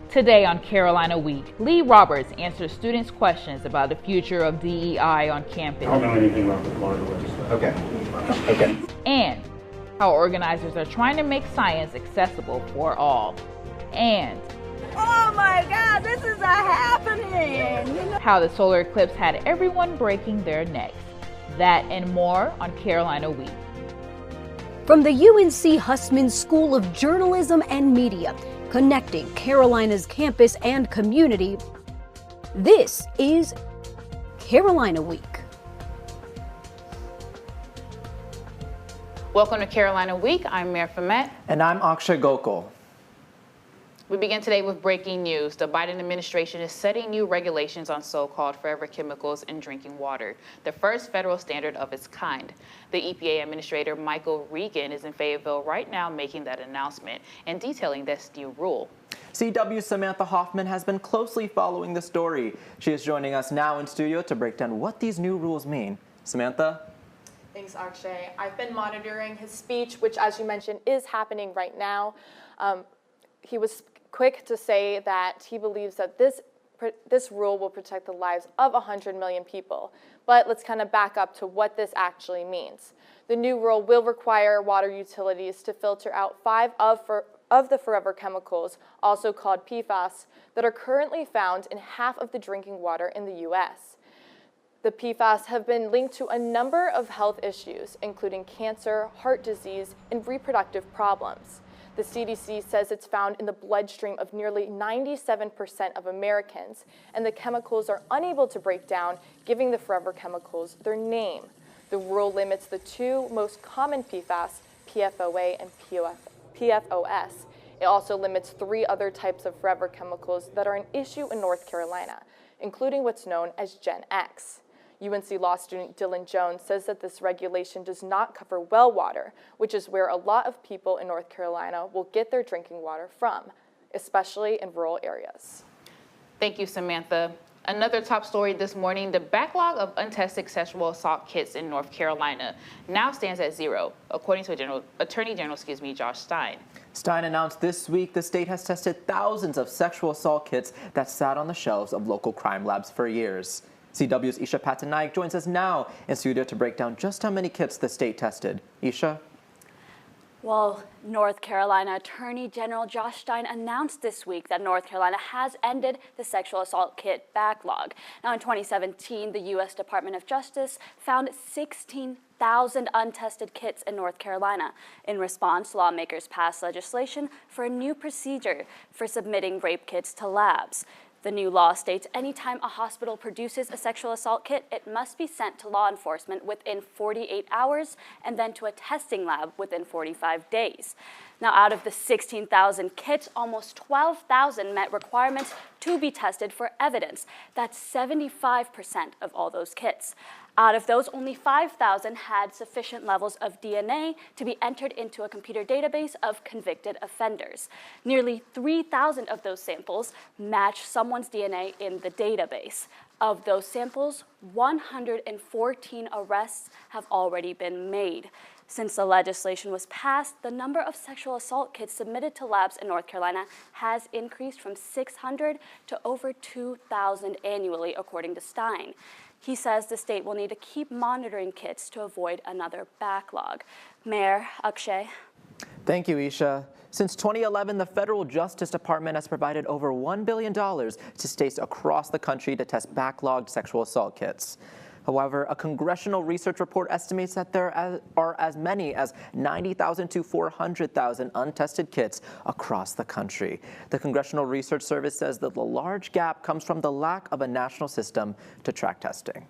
Today on Carolina Week, Lee Roberts answers students' questions about the future of DEI on campus. I don't know anything about the Florida list. Okay. And how organizers are trying to make science accessible for all. And oh my God, this is happening! How the solar eclipse had everyone breaking their necks. That and more on Carolina Week. From the UNC Hussman School of Journalism and Media, connecting Carolina's campus and community, this is Carolina Week. Welcome to Carolina Week. I'm Mayor Famet. And I'm Akshay Gokul. We begin today with breaking news. The Biden administration is setting new regulations on so-called forever chemicals in drinking water, the first federal standard of its kind. The EPA Administrator Michael Regan is in Fayetteville right now making that announcement and detailing this new rule. CW's Samantha Hoffman has been closely following the story. She is joining us now in studio to break down what these new rules mean. Samantha? Thanks, Akshay. I've been monitoring his speech, which, as you mentioned, is happening right now. He was quick to say that he believes that this rule will protect the lives of 100 million people. But let's kind of back up to what this actually means. The new rule will require water utilities to filter out 5 of the forever chemicals, also called PFAS, that are currently found in half of the drinking water in the U.S. The PFAS have been linked to a number of health issues, including cancer, heart disease, and reproductive problems. The CDC says it's found in the bloodstream of nearly 97% of Americans, and the chemicals are unable to break down, giving the forever chemicals their name. The rule limits the 2 most common PFAS, PFOA and PFOS. It also limits 3 other types of forever chemicals that are an issue in North Carolina, including what's known as Gen X. UNC law student Dylan Jones says that this regulation does not cover well water, which is where a lot of people in North Carolina will get their drinking water from, especially in rural areas. Thank you, Samantha. Another top story this morning, the backlog of untested sexual assault kits in North Carolina now stands at 0, according to Attorney General Josh Stein. Stein announced this week the state has tested thousands of sexual assault kits that sat on the shelves of local crime labs for years. CW's Isha Patanaik joins us now in studio to break down just how many kits the state tested. Isha? Well, North Carolina Attorney General Josh Stein announced this week that North Carolina has ended the sexual assault kit backlog. Now, in 2017, the U.S. Department of Justice found 16,000 untested kits in North Carolina. In response, lawmakers passed legislation for a new procedure for submitting rape kits to labs. The new law states anytime a hospital produces a sexual assault kit, it must be sent to law enforcement within 48 hours and then to a testing lab within 45 days. Now, out of the 16,000 kits, almost 12,000 met requirements to be tested for evidence. That's 75% of all those kits. Out of those, only 5,000 had sufficient levels of DNA to be entered into a computer database of convicted offenders. Nearly 3,000 of those samples match someone's DNA in the database. Of those samples, 114 arrests have already been made. Since the legislation was passed, the number of sexual assault kits submitted to labs in North Carolina has increased from 600 to over 2,000 annually, according to Stein. He says the state will need to keep monitoring kits to avoid another backlog. Mayor Akshay. Thank you, Isha. Since 2011, the Federal Justice Department has provided over $1 billion to states across the country to test backlogged sexual assault kits. However, a congressional research report estimates that there are as many as 90,000 to 400,000 untested kits across the country. The Congressional Research Service says that the large gap comes from the lack of a national system to track testing.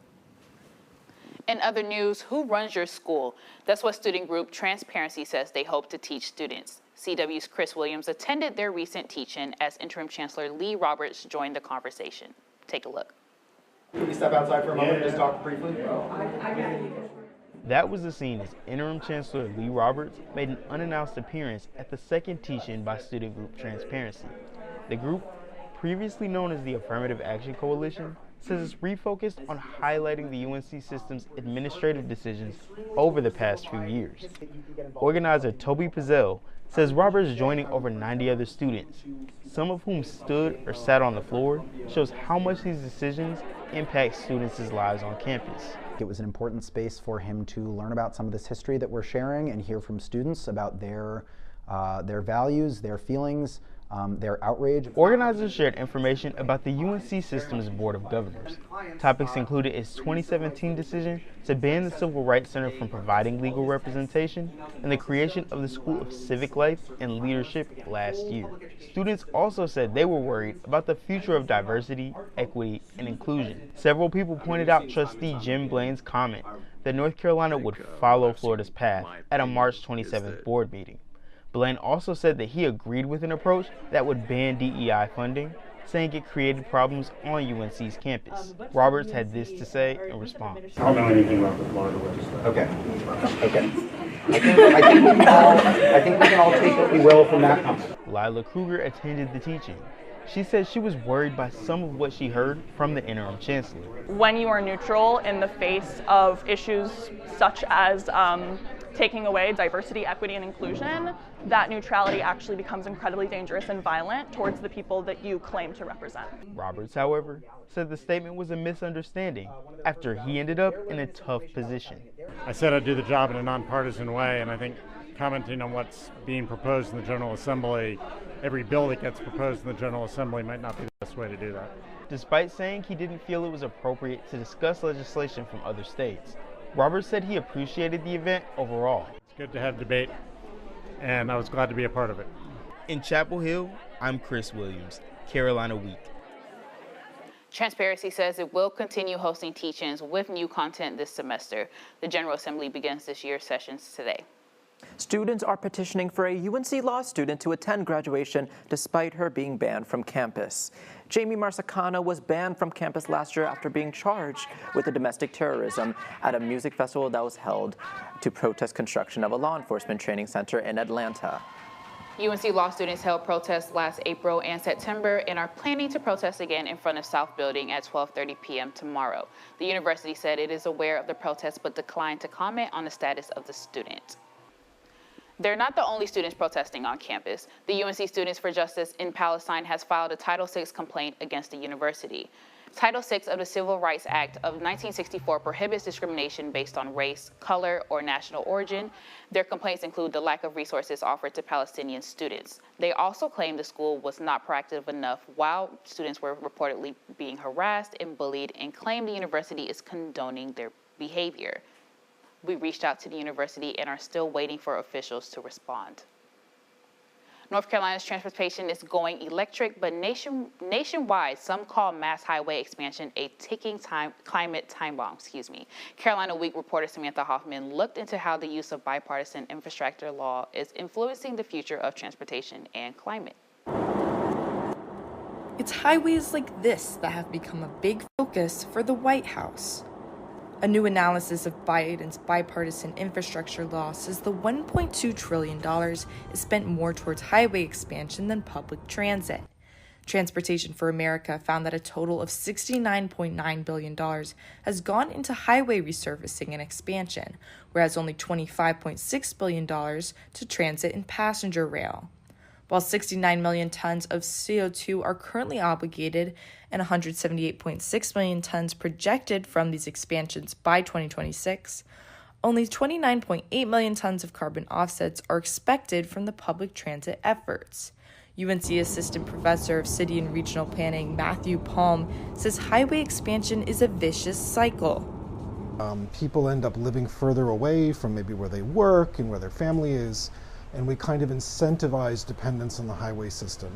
In other news, who runs your school? That's what student group Transparency says they hope to teach students. CW's Chris Williams attended their recent teach-in as Interim Chancellor Lee Roberts joined the conversation. Take a look. Can we step outside for a moment and just talk briefly? That was the scene as Interim Chancellor Lee Roberts made an unannounced appearance at the second teach-in by student group Transparency. The group, previously known as the Affirmative Action Coalition, says it's refocused on highlighting the UNC system's administrative decisions over the past few years. Organizer Toby Pizzell says Roberts joining over 90 other students, some of whom stood or sat on the floor, shows how much these decisions impact students' lives on campus. It was an important space for him to learn about some of this history that we're sharing and hear from students about their values, their feelings, their outrage. Organizers shared information about the UNC system's Board of Governors. Topics included its 2017 decision to ban the Civil Rights Center from providing legal representation and the creation of the School of Civic Life and Leadership last year. Students also said they were worried about the future of diversity, equity, and inclusion. Several people pointed out Trustee Jim Blaine's comment that North Carolina would follow Florida's path at a March 27th board meeting. Blaine also said that he agreed with an approach that would ban DEI funding, saying it created problems on UNC's campus. Roberts had this to say in response. I don't know anything about the Florida legislature. Okay. I think we can all take what we will from that comment. Lila Kruger attended the teaching. She said she was worried by some of what she heard from the interim chancellor. When you are neutral in the face of issues such as taking away diversity, equity, and inclusion, that neutrality actually becomes incredibly dangerous and violent towards the people that you claim to represent. Roberts, however, said the statement was a misunderstanding after he ended up in a tough position. I said I'd do the job in a nonpartisan way, and I think commenting on what's being proposed in the General Assembly, every bill that gets proposed in the General Assembly might not be the best way to do that. Despite saying he didn't feel it was appropriate to discuss legislation from other states, Roberts said he appreciated the event overall. It's good to have debate, and I was glad to be a part of it. In Chapel Hill, I'm Chris Williams, Carolina Week. Transparency says it will continue hosting teach-ins with new content this semester. The General Assembly begins this year's sessions today. Students are petitioning for a UNC law student to attend graduation despite her being banned from campus. Jamie Marsicano was banned from campus last year after being charged with domestic terrorism at a music festival that was held to protest construction of a law enforcement training center in Atlanta. UNC law students held protests last April and September and are planning to protest again in front of South Building at 12:30 p.m. tomorrow. The university said it is aware of the protests but declined to comment on the status of the student. They're not the only students protesting on campus. The UNC Students for Justice in Palestine has filed a Title VI complaint against the university. Title VI of the Civil Rights Act of 1964 prohibits discrimination based on race, color, or national origin. Their complaints include the lack of resources offered to Palestinian students. They also claim the school was not proactive enough while students were reportedly being harassed and bullied, and claim the university is condoning their behavior. We reached out to the university and are still waiting for officials to respond. North Carolina's transportation is going electric, but nationwide, some call mass highway expansion a ticking climate time bomb. Carolina Week reporter Samantha Hoffman looked into how the use of bipartisan infrastructure law is influencing the future of transportation and climate. It's highways like this that have become a big focus for the White House. A new analysis of Biden's bipartisan infrastructure law says the $1.2 trillion is spent more towards highway expansion than public transit. Transportation for America found that a total of $69.9 billion has gone into highway resurfacing and expansion, whereas only $25.6 billion to transit and passenger rail. While 69 million tons of CO2 are currently obligated and 178.6 million tons projected from these expansions by 2026, only 29.8 million tons of carbon offsets are expected from the public transit efforts. UNC Assistant Professor of City and Regional Planning Matthew Palm says highway expansion is a vicious cycle. People end up living further away from maybe where they work and where their family is, and we kind of incentivize dependence on the highway system.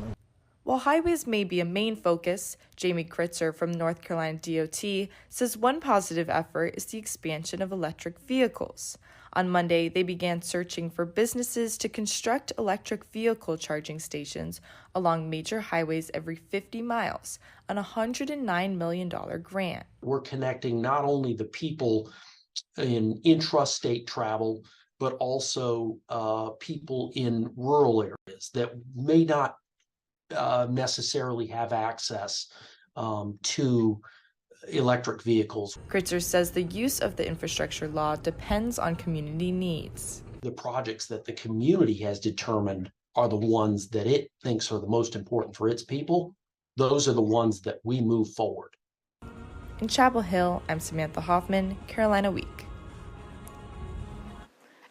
While highways may be a main focus, Jamie Kritzer from North Carolina DOT says one positive effort is the expansion of electric vehicles. On Monday, they began searching for businesses to construct electric vehicle charging stations along major highways every 50 miles on a $109 million grant. We're connecting not only the people in intrastate travel, but also people in rural areas that may not necessarily have access to electric vehicles. Kritzer says the use of the infrastructure law depends on community needs. The projects that the community has determined are the ones that it thinks are the most important for its people. Those are the ones that we move forward. In Chapel Hill, I'm Samantha Hoffman, Carolina Week.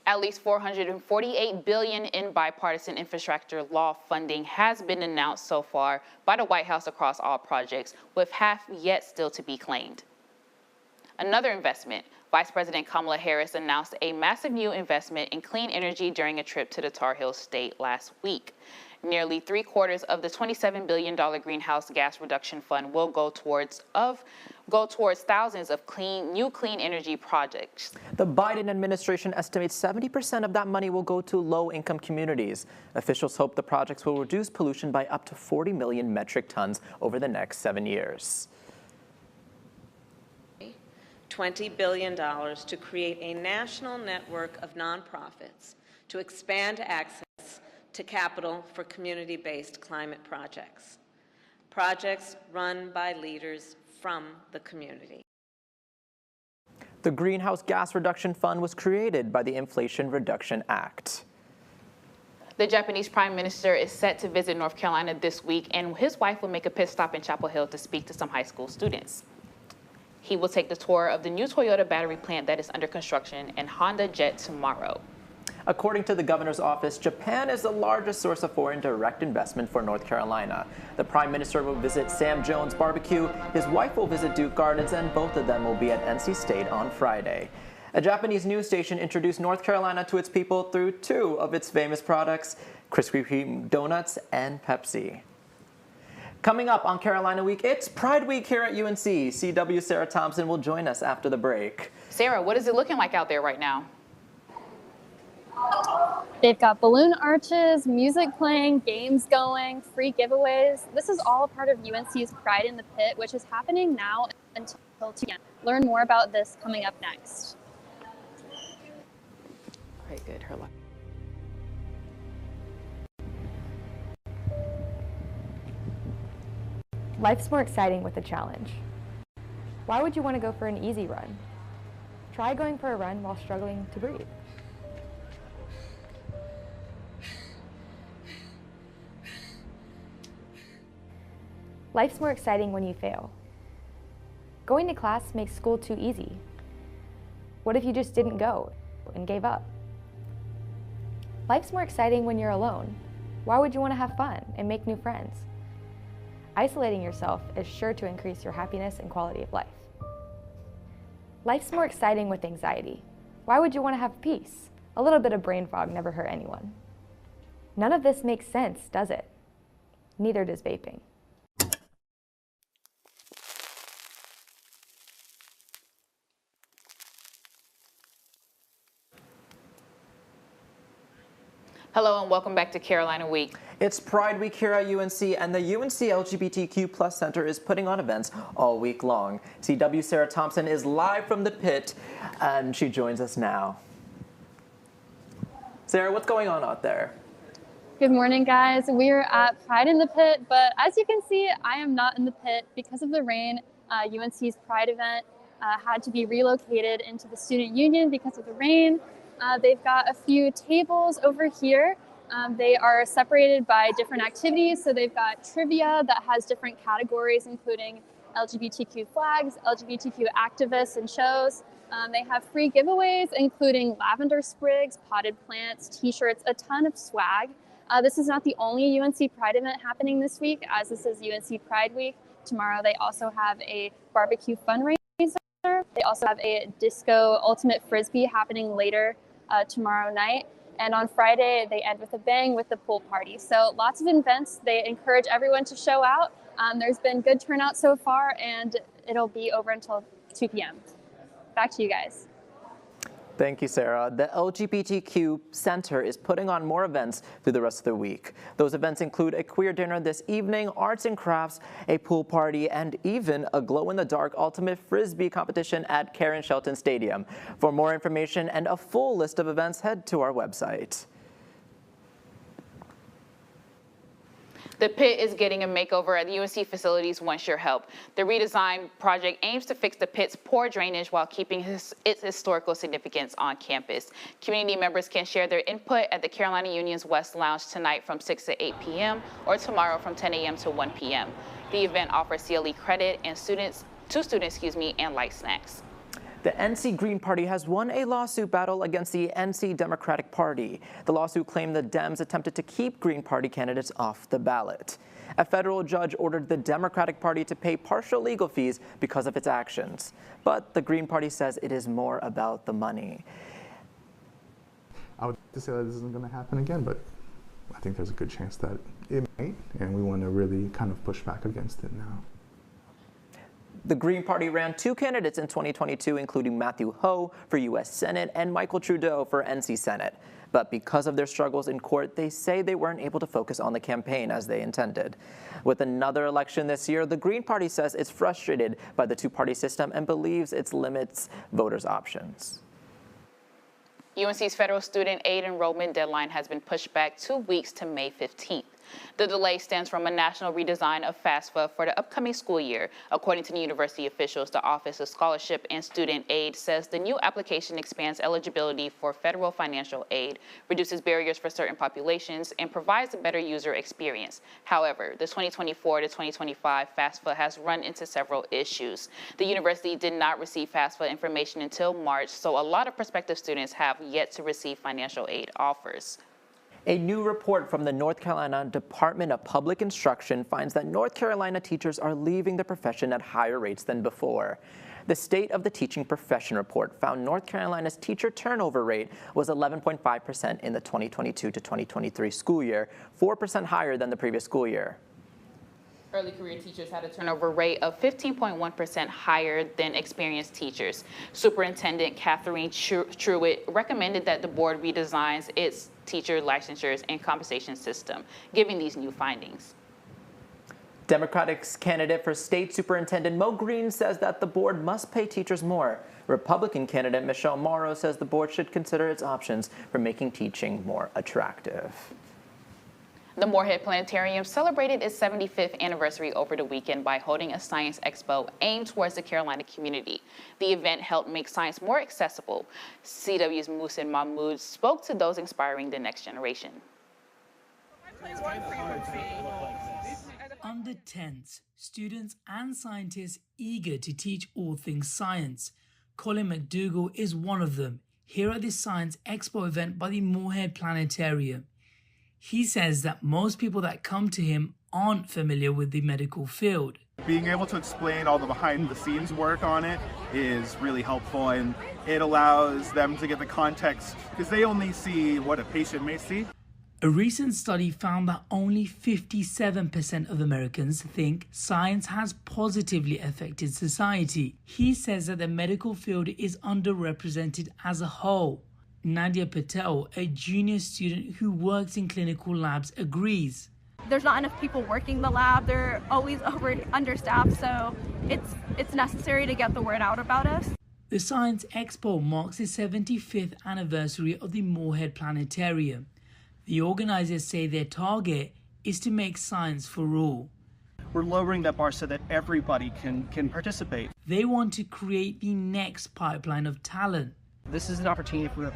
At least $448 billion in bipartisan infrastructure law funding has been announced so far by the White House across all projects, with half yet still to be claimed. Another investment, Vice President Kamala Harris announced a massive new investment in clean energy during a trip to the Tar Heel State last week. Nearly 3/4 of the $27 billion greenhouse gas reduction fund will go towards thousands of new clean energy projects. The Biden administration estimates 70% of that money will go to low-income communities. Officials hope the projects will reduce pollution by up to 40 million metric tons over the next 7 years. $20 billion to create a national network of nonprofits to expand access to capital for community-based climate projects. Projects run by leaders from the community. The Greenhouse Gas Reduction Fund was created by the Inflation Reduction Act. The Japanese Prime Minister is set to visit North Carolina this week, and his wife will make a pit stop in Chapel Hill to speak to some high school students. He will take the tour of the new Toyota battery plant that is under construction and Honda Jet tomorrow. According to the governor's office, Japan is the largest source of foreign direct investment for North Carolina. The Prime Minister will visit Sam Jones Barbecue, his wife will visit Duke Gardens, and both of them will be at NC State on Friday. A Japanese news station introduced North Carolina to its people through 2 of its famous products, Krispy Kreme donuts and Pepsi. Coming up on Carolina Week, it's Pride Week here at UNC. CW Sarah Thompson will join us after the break. Sarah, what is it looking like out there right now? They've got balloon arches, music playing, games going, free giveaways. This is all part of UNC's Pride in the Pit, which is happening now until 2 p.m. Learn more about this coming up next. All right, good. Her luck. Life's more exciting with a challenge. Why would you want to go for an easy run? Try going for a run while struggling to breathe. Life's more exciting when you fail. Going to class makes school too easy. What if you just didn't go and gave up? Life's more exciting when you're alone. Why would you want to have fun and make new friends? Isolating yourself is sure to increase your happiness and quality of life. Life's more exciting with anxiety. Why would you want to have peace? A little bit of brain fog never hurt anyone. None of this makes sense, does it? Neither does vaping. Hello and welcome back to Carolina Week. It's Pride Week here at UNC, and the UNC LGBTQ+ Center is putting on events all week long. CW Sarah Thompson is live from the pit, and she joins us now. Sarah, what's going on out there? Good morning, guys. We're at Pride in the Pit, but as you can see, I am not in the pit because of the rain. UNC's Pride event had to be relocated into the Student Union because of the rain. They've got a few tables over here. They are separated by different activities. So they've got trivia that has different categories, including LGBTQ flags, LGBTQ activists and shows. They have free giveaways, including lavender sprigs, potted plants, t-shirts, a ton of swag. This is not the only UNC Pride event happening this week, as this is UNC Pride Week. Tomorrow they also have a barbecue fundraiser. They also have a disco ultimate frisbee happening later tomorrow night. And on Friday, they end with a bang with the pool party. So lots of events. They encourage everyone to show out. There's been good turnout so far, and it'll be over until 2 p.m. Back to you guys. Thank you, Sarah. The LGBTQ Center is putting on more events through the rest of the week. Those events include a queer dinner this evening, arts and crafts, a pool party, and even a glow-in-the-dark ultimate frisbee competition at Karen Shelton Stadium. For more information and a full list of events, head to our website. The pit is getting a makeover at the UNC facilities wants your help. The redesign project aims to fix the pit's poor drainage while keeping its historical significance on campus. Community members can share their input at the Carolina Union's West Lounge tonight from 6 to 8 p.m. or tomorrow from 10 a.m. to 1 p.m. The event offers CLE credit and and light snacks. The NC Green Party has won a lawsuit battle against the NC Democratic Party. The lawsuit claimed the Dems attempted to keep Green Party candidates off the ballot. A federal judge ordered the Democratic Party to pay partial legal fees because of its actions. But the Green Party says it is more about the money. I would say that this isn't going to happen again, but I think there's a good chance that it might, and we want to really kind of push back against it now. The Green Party ran 2 candidates in 2022, including Matthew Hoh for U.S. Senate and Michael Trudeau for NC Senate. But because of their struggles in court, they say they weren't able to focus on the campaign as they intended. With another election this year, the Green Party says it's frustrated by the two-party system and believes it limits voters' options. UNC's federal student aid enrollment deadline has been pushed back 2 weeks to May 15th. The delay stems from a national redesign of FAFSA for the upcoming school year. According to the university officials, the Office of Scholarship and Student Aid says the new application expands eligibility for federal financial aid, reduces barriers for certain populations, and provides a better user experience. However, the 2024 to 2025 FAFSA has run into several issues. The university did not receive FAFSA information until March, so a lot of prospective students have yet to receive financial aid offers. A new report from the North Carolina Department of Public Instruction finds that North Carolina teachers are leaving the profession at higher rates than before. The State of the Teaching Profession report found North Carolina's teacher turnover rate was 11.5% in the 2022 to 2023 school year, 4% higher than the previous school year. Early career teachers had a turnover rate of 15.1% higher than experienced teachers. Superintendent Catherine Truitt recommended that the board redesigns its teacher licensures and compensation system, given these new findings. Democratic's candidate for state superintendent Mo Green says that the board must pay teachers more. Republican candidate Michelle Morrow says the board should consider its options for making teaching more attractive. The Moorhead Planetarium celebrated its 75th anniversary over the weekend by holding a science expo aimed towards the Carolina community. The event helped make science more accessible. CW's Muhsin Mahmood spoke to those inspiring the next generation. Under 10s, students and scientists eager to teach all things science. Colin McDougall is one of them, here at this Science Expo event by the Moorhead Planetarium. He says that most people that come to him aren't familiar with the medical field. Being able to explain all the behind-the-scenes work on it is really helpful, and it allows them to get the context because they only see what a patient may see. A recent study found that only 57% of Americans think science has positively affected society. He says that the medical field is underrepresented as a whole. Nadia Patel, a junior student who works in clinical labs, agrees. There's not enough people working the lab. They're always understaffed, so it's necessary to get the word out about us. The Science Expo marks the 75th anniversary of the Moorhead Planetarium. The organizers say their target is to make science for all. We're lowering that bar so that everybody can participate. They want to create the next pipeline of talent. This is an opportunity for,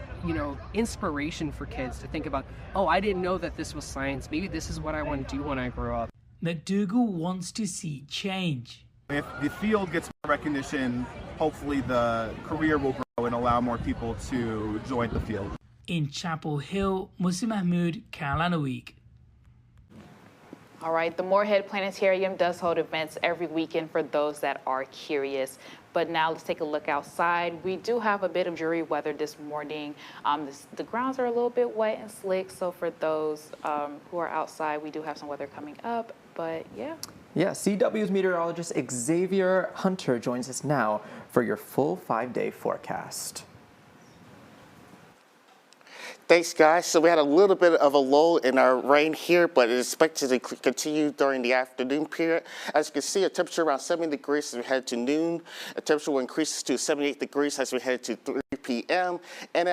inspiration for kids to think about, oh, I didn't know that this was science. Maybe this is what I want to do when I grow up. McDougall wants to see change. If the field gets more recognition, hopefully the career will grow and allow more people to join the field. In Chapel Hill, Muhsin Mahmood, Carolina Week. All right, the Moorhead Planetarium does hold events every weekend for those that are curious. But now let's take a look outside. We do have a bit of dreary weather this morning. The grounds are a little bit wet and slick, so for those who are outside, we do have some weather coming up, but yeah. Yeah, CW's meteorologist Xavier Hunter joins us now for your full 5-day forecast. Thanks, guys. So we had a little bit of a lull in our rain here, but it's expected to continue during the afternoon period. As you can see, a temperature around 70 degrees as we head to noon. A temperature will increase to 78 degrees as we head to 3 p.m. And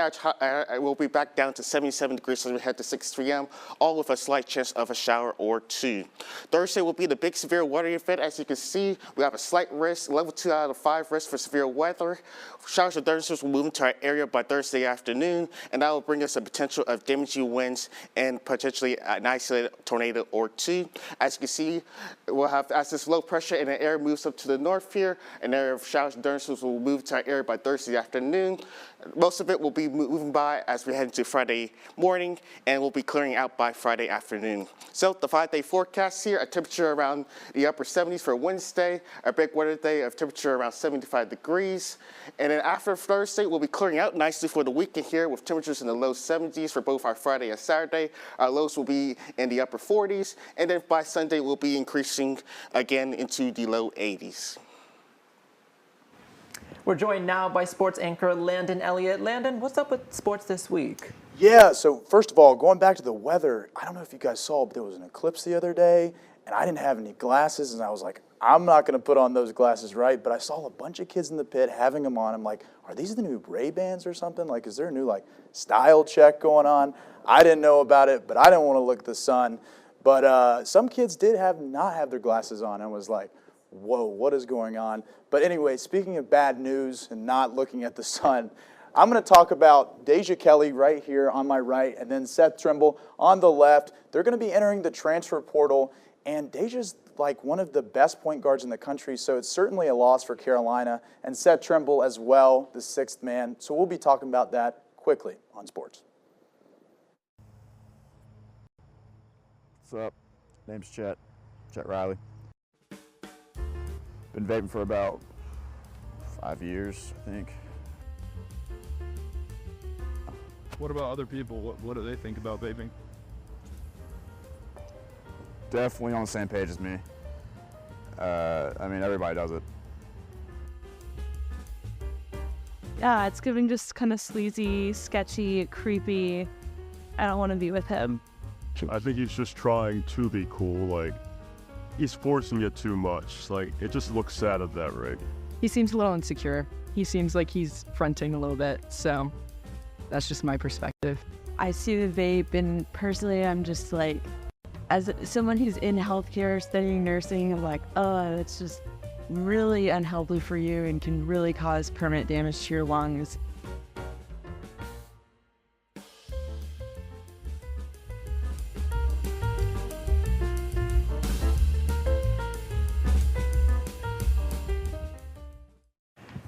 we'll be back down to 77 degrees as we head to 6 p.m., all with a slight chance of a shower or two. Thursday will be the big severe weather event. As you can see, we have a slight risk, level 2 out of 5 risk for severe weather. Showers and thunderstorms will move into our area by Thursday afternoon, and that will bring us a potential of damaging winds and potentially an isolated tornado or two. As you can see, we'll have, as this low pressure in the air moves up to the north here, an area of showers and thunderstorms will move to our area by Thursday afternoon. Most of it will be moving by as we head into Friday morning, and will be clearing out by Friday afternoon. So the 5-day forecast here, a temperature around the upper 70s for Wednesday, a big weather day of temperature around 75 degrees. And then after Thursday, we'll be clearing out nicely for the weekend here with temperatures in the low 70s for both our Friday and Saturday. Our lows will be in the upper 40s, and then by Sunday, we'll be increasing again into the low 80s. We're joined now by sports anchor Landon Elliott. Landon, what's up with sports this week? Yeah, so first of all, going back to the weather, I don't know if you guys saw, but there was an eclipse the other day, and I didn't have any glasses, and I was like, I'm not going to put on those glasses, right? But I saw a bunch of kids in the pit having them on. I'm like, are these the new Ray-Bans or something? Like, is there a new, like, style check going on? I didn't know about it, but I didn't want to look at the sun. But some kids did not have their glasses on, and was like, whoa, what is going on? But anyway, speaking of bad news and not looking at the sun, I'm going to talk about Deja Kelly right here on my right, and then Seth Trimble on the left. They're going to be entering the transfer portal, and Deja's like one of the best point guards in the country, so it's certainly a loss for Carolina, and Seth Trimble as well, the sixth man. So we'll be talking about that quickly on sports. What's up? Name's Chet Riley. Been vaping for about 5 years, I think. What about other people? What do they think about vaping? Definitely on the same page as me. I mean, everybody does it. Yeah, it's giving just kind of sleazy, sketchy, creepy. I don't want to be with him. I think he's just trying to be cool. Like, he's forcing it too much. Like, it just looks sad at that rate. He seems a little insecure. He seems like he's fronting a little bit, so that's just my perspective. I see the vape, and personally, I'm just like, as someone who's in healthcare, studying nursing, I'm like, oh, it's just really unhealthy for you and can really cause permanent damage to your lungs.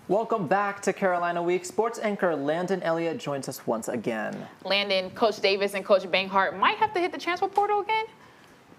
Welcome back to Carolina Week. Sports anchor Landon Elliott joins us once again. Landon, Coach Davis and Coach Banghart might have to hit the transfer portal again.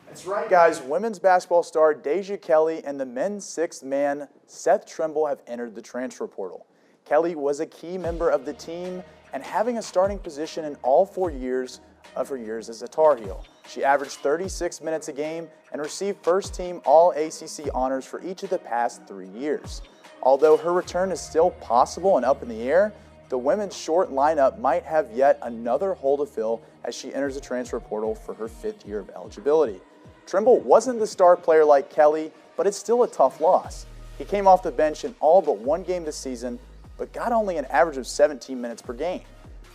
That's right, guys. Women's basketball star Deja Kelly and the men's sixth man Seth Trimble have entered the transfer portal. Kelly was a key member of the team and having a starting position in all 4 years of her years as a Tar Heel. She averaged 36 minutes a game and received first-team All-ACC honors for each of the past 3 years. Although her return is still possible and up in the air, the women's short lineup might have yet another hole to fill as she enters the transfer portal for her 5th year of eligibility. Trimble wasn't the star player like Kelly, but it's still a tough loss. He came off the bench in all but one game this season, but got only an average of 17 minutes per game.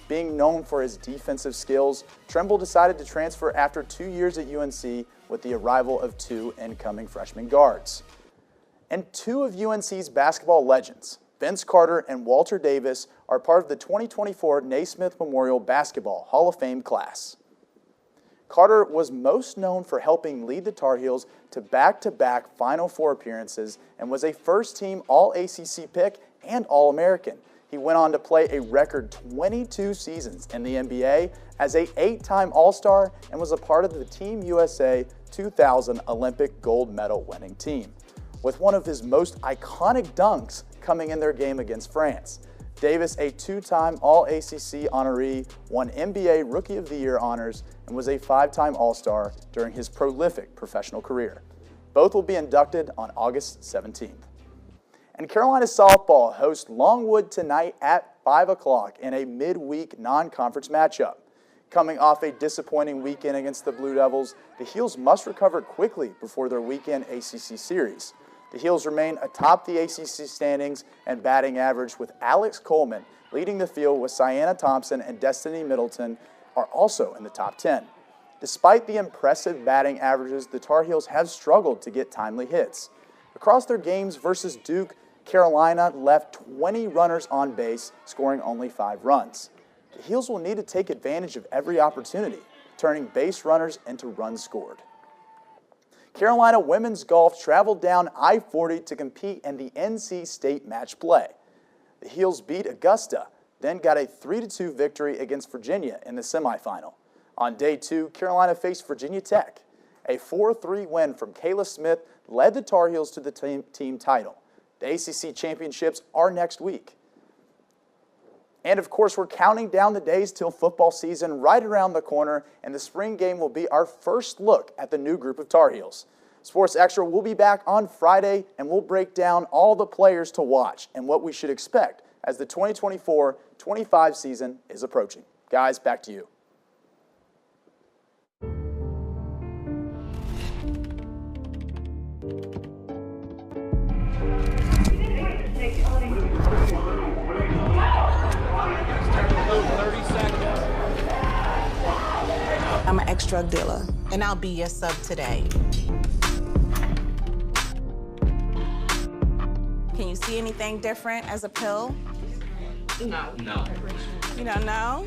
Being known for his defensive skills, Trimble decided to transfer after 2 years at UNC with the arrival of 2 incoming freshman guards. And 2 of UNC's basketball legends, Vince Carter and Walter Davis, are part of the 2024 Naismith Memorial Basketball Hall of Fame class. Carter was most known for helping lead the Tar Heels to back-to-back Final Four appearances and was a first-team All-ACC pick and All-American. He went on to play a record 22 seasons in the NBA as an 8-time All-Star and was a part of the Team USA 2000 Olympic gold medal winning team, with one of his most iconic dunks coming in their game against France. Davis, a 2-time All-ACC honoree, won NBA Rookie of the Year honors and was a 5-time All-Star during his prolific professional career. Both will be inducted on August 17th. And Carolina softball hosts Longwood tonight at 5 o'clock in a midweek non-conference matchup. Coming off a disappointing weekend against the Blue Devils, the Heels must recover quickly before their weekend ACC series. The Heels remain atop the ACC standings and batting average, with Alex Coleman leading the field, with Sienna Thompson and Destiny Middleton are also in the top 10. Despite the impressive batting averages, the Tar Heels have struggled to get timely hits. Across their games versus Duke, Carolina left 20 runners on base, scoring only 5 runs. The Heels will need to take advantage of every opportunity, turning base runners into runs scored. Carolina women's golf traveled down I-40 to compete in the NC State match play. The Heels beat Augusta, then got a 3-2 victory against Virginia in the semifinal. On day 2, Carolina faced Virginia Tech. A 4-3 win from Kayla Smith led the Tar Heels to the team title. The ACC championships are next week. And of course, we're counting down the days till football season right around the corner, and the spring game will be our first look at the new group of Tar Heels. Sports Extra will be back on Friday, and we'll break down all the players to watch and what we should expect as the 2024-25 season is approaching. Guys, back to you. I'm an ex-drug dealer, and I'll be your sub today. Can you see anything different as a pill? No. You don't know?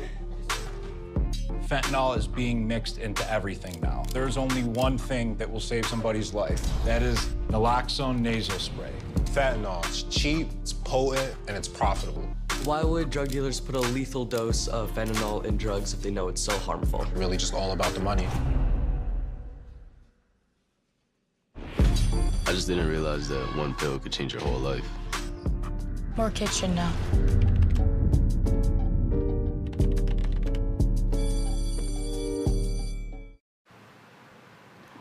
Fentanyl is being mixed into everything now. There's only one thing that will save somebody's life. That is naloxone nasal spray. Fentanyl, it's cheap, it's potent, and it's profitable. Why would drug dealers put a lethal dose of fentanyl in drugs if they know it's so harmful? Really just all about the money. I just didn't realize that one pill could change your whole life. More kids should know.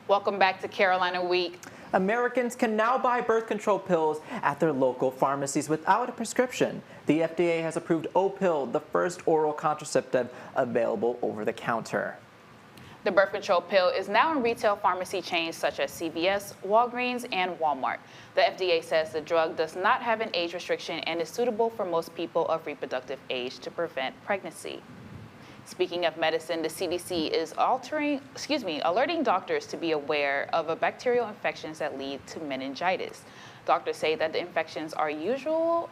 Welcome back to Carolina Week. Americans can now buy birth control pills at their local pharmacies without a prescription. The FDA has approved Opill, the first oral contraceptive available over the counter. The birth control pill is now in retail pharmacy chains such as CVS, Walgreens, and Walmart. The FDA says the drug does not have an age restriction and is suitable for most people of reproductive age to prevent pregnancy. Speaking of medicine, the CDC is alerting doctors to be aware of bacterial infections that lead to meningitis. Doctors say that the infections are unusual,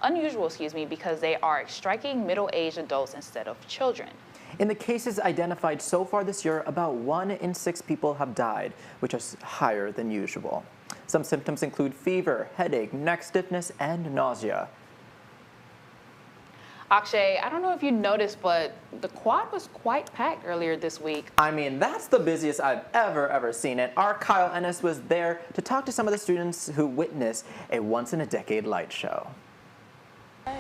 because they are striking middle-aged adults instead of children. In the cases identified so far this year, about 1 in 6 people have died, which is higher than usual. Some symptoms include fever, headache, neck stiffness, and nausea. Akshay, I don't know if you noticed, but the quad was quite packed earlier this week. I mean, that's the busiest I've ever seen it. Our Kyle Ennis was there to talk to some of the students who witnessed a once-in-a-decade light show. Did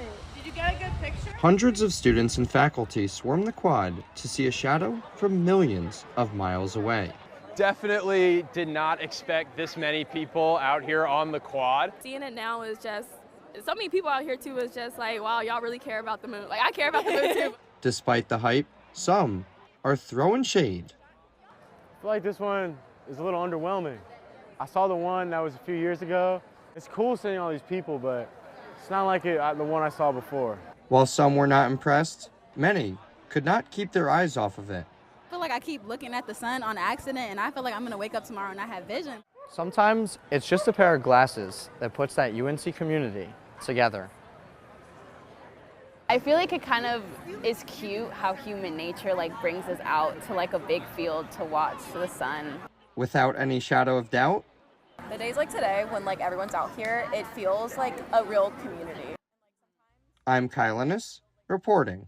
you get a good picture? Hundreds of students and faculty swarmed the quad to see a shadow from millions of miles away. Definitely did not expect this many people out here on the quad. Seeing it now is just, so many people out here too is just like, wow, y'all really care about the moon. Like, I care about the moon too. Despite the hype, some are throwing shade. I feel like this one is a little underwhelming. I saw the one that was a few years ago. It's cool seeing all these people, but it's not like the one I saw before. While some were not impressed, many could not keep their eyes off of it. I feel like I keep looking at the sun on accident, and I feel like I'm gonna wake up tomorrow and not have vision. Sometimes it's just a pair of glasses that puts that UNC community together. I feel like it kind of is cute how human nature like brings us out to like a big field to watch the sun. Without any shadow of doubt, The days like today when like everyone's out here, it feels like a real community. I'm Kyle Ennis, reporting.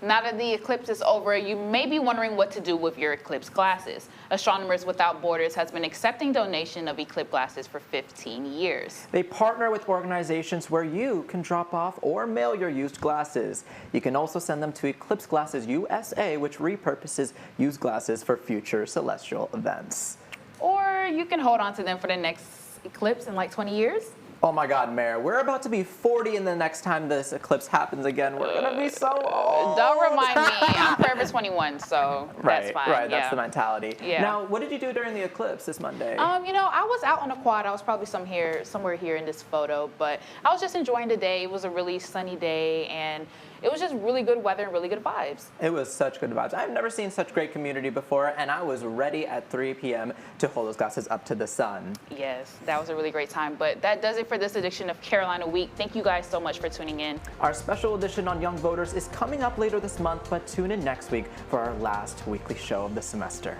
Now that the eclipse is over, you may be wondering what to do with your eclipse glasses. Astronomers Without Borders has been accepting donation of eclipse glasses for 15 years. They partner with organizations where you can drop off or mail your used glasses. You can also send them to Eclipse Glasses USA, which repurposes used glasses for future celestial events. Or you can hold on to them for the next eclipse in like 20 years. Oh my God, Mayor, we're about to be 40 and the next time this eclipse happens again, we're gonna be so old. Don't remind me. I'm forever 21, so that's fine. Right, yeah. that's the mentality. Yeah. Now, what did you do during the eclipse this Monday? You know, I was out on a quad. I was probably somewhere here in this photo, but I was just enjoying the day. It was a really sunny day, and it was just really good weather and really good vibes. It was such good vibes. I've never seen such great community before, and I was ready at 3 p.m. to hold those glasses up to the sun. Yes, that was a really great time. But that does it for this edition of Carolina Week. Thank you guys so much for tuning in. Our special edition on young voters is coming up later this month, but tune in next week for our last weekly show of the semester.